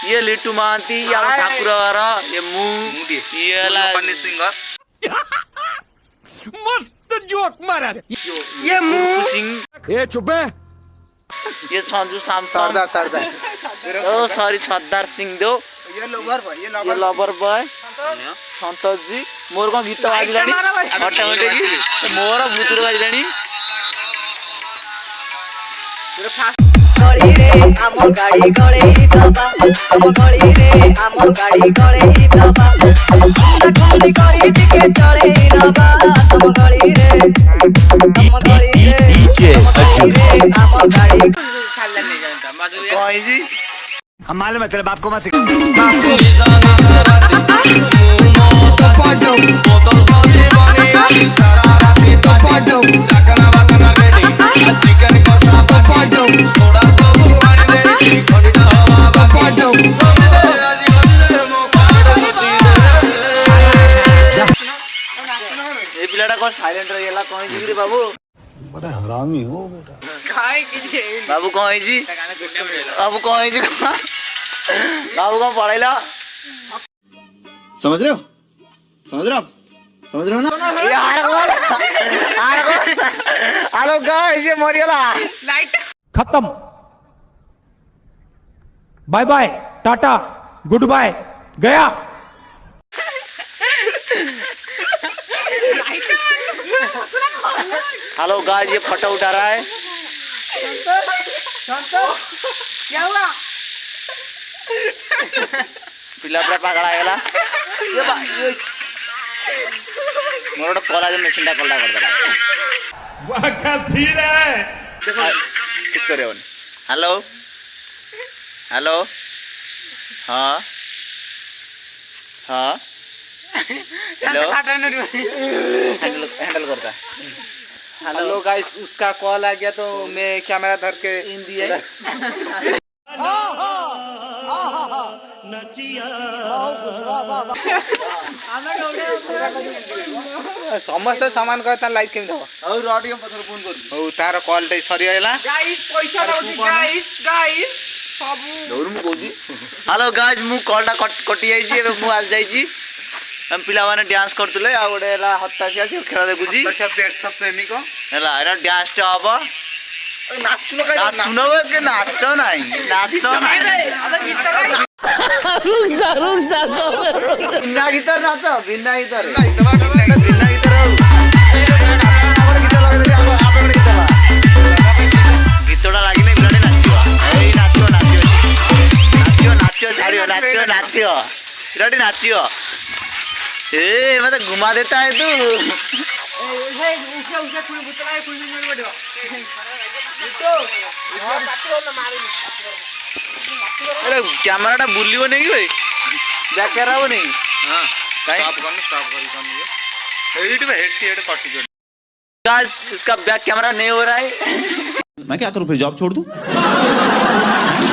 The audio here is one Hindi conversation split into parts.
ये लिट्टू महांती या ठाकुर ये ये सिंगर मस्त जोक मारा ये सिंह ए चुप है ये संजू सैमसन ओ सॉरी सरदार सिंह दो ये लवर बॉय संतोष जी मोर को गीत बाजिलानी ऑटोमेटिक मोर भूतुर बाजिलानी गड़ी रे आम गाड़ी गड़े दबा आम गड़ी रे आम गाड़ी गड़े दबा गड़ी गड़ी टिके चले दबा आम गड़ी रे डीजे आम गाड़ी कोई जी हम मालूम है तेरे बाप को मत ये पिलाटा को साइलेंट रहिला कोई जी रे बाबू बड़ा हरामी हो बेटा बाबू कोई जी बाबू कोई जी बाबू को पढ़ाइला समझ रहे हो ना हेलो गाइस ये मरियला खत्म bye bye tata good bye गया हेलो गाइस ये फोटो उठा रहा है क्या हुआ पिला पूरा पागल आएगा ये मोर कोलाज मशीन टा कोल्डा कर देला वाह क्या सीन है किस करे ओन हेलो हेलो हां हां हेलो हैंडल करता हेलो गाइस उसका कॉल आ गया तो मैं कैमरा धर के हिंदी है समस्त सामान कहता लाइक केम दबा और रॉडी हम पथर फोन कर हो तार कॉल टे सरी आइला गाइस पैसा दउची गाइस सब दौर मु कोजी हेलो गाइस मु कॉलटा कटि जाई छी मु आज जाई छी हम पिला माने डांस करतले आ ओडेला हत्तासी आसी खेला देखुजी तसे बेस्ट प्रेमिक हैला एरा डांस टा हबो नाचुनो का नाचुनो के नाचो नाही नाचो नाही अबे गीत गाई रुक जा बिना गीतर नाचो बिना गीतर नहीं दबा बिना गीतर गीतडा लागि नै बिना नाचियो ए नाचियो छाड़ियो नाचियो बिराटी नाचियो ए मतलब घुमा देता है तू उसे कोई बुतला है कोई नहीं बड़ो अरे कैमरा टा बुलियो नहीं भाई बैक कर रहा हो नहीं हां काई स्टॉप करी एडिट में हेड कट गयो गाइस इसका बैक कैमरा नहीं हो रहा है मैं क्या करूं फिर जॉब छोड़ दूं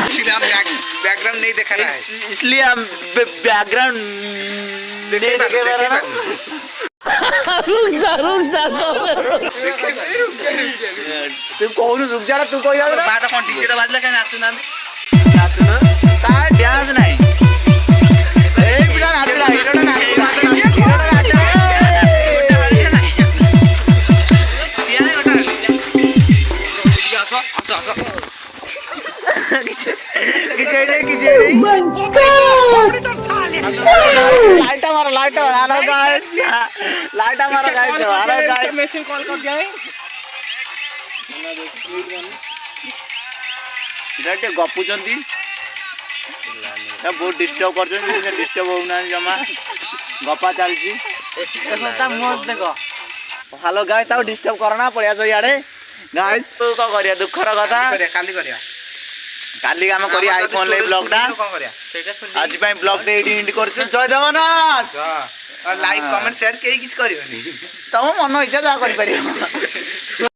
इसलिए हम बैकग्राउंड नहीं दिखा रहा है इसलिए हम बैकग्राउंड नहीं देखे रहे ना रुक जा तू कौन रुक जा तू कोई याद बात कौन डीजे तो बाजला क्या नाचू ना का डांस नहीं ए बिना नाचला हिरोटा नाचला लाइट मारो हेलो गाइस लाइट मारो हेलो गाइस मशीन कॉल कर दिया है इधर गपुचंती बहुत डिस्टर्ब करछन डिस्टर्ब होना जमा गपा चलची ता मत देखो हेलो गाइस ताऊ डिस्टर्ब करना पड़िया जो याडे गाइस तो का करिया दुखर कथा काली काम करिया आईफोन ले ब्लॉग टा आज पई ब्लॉग दे एडिट करछ जय जगन्नाथ लाइक कमेंट शेयर केही किछ करियोनी तम मन इच्छा जा करि परियो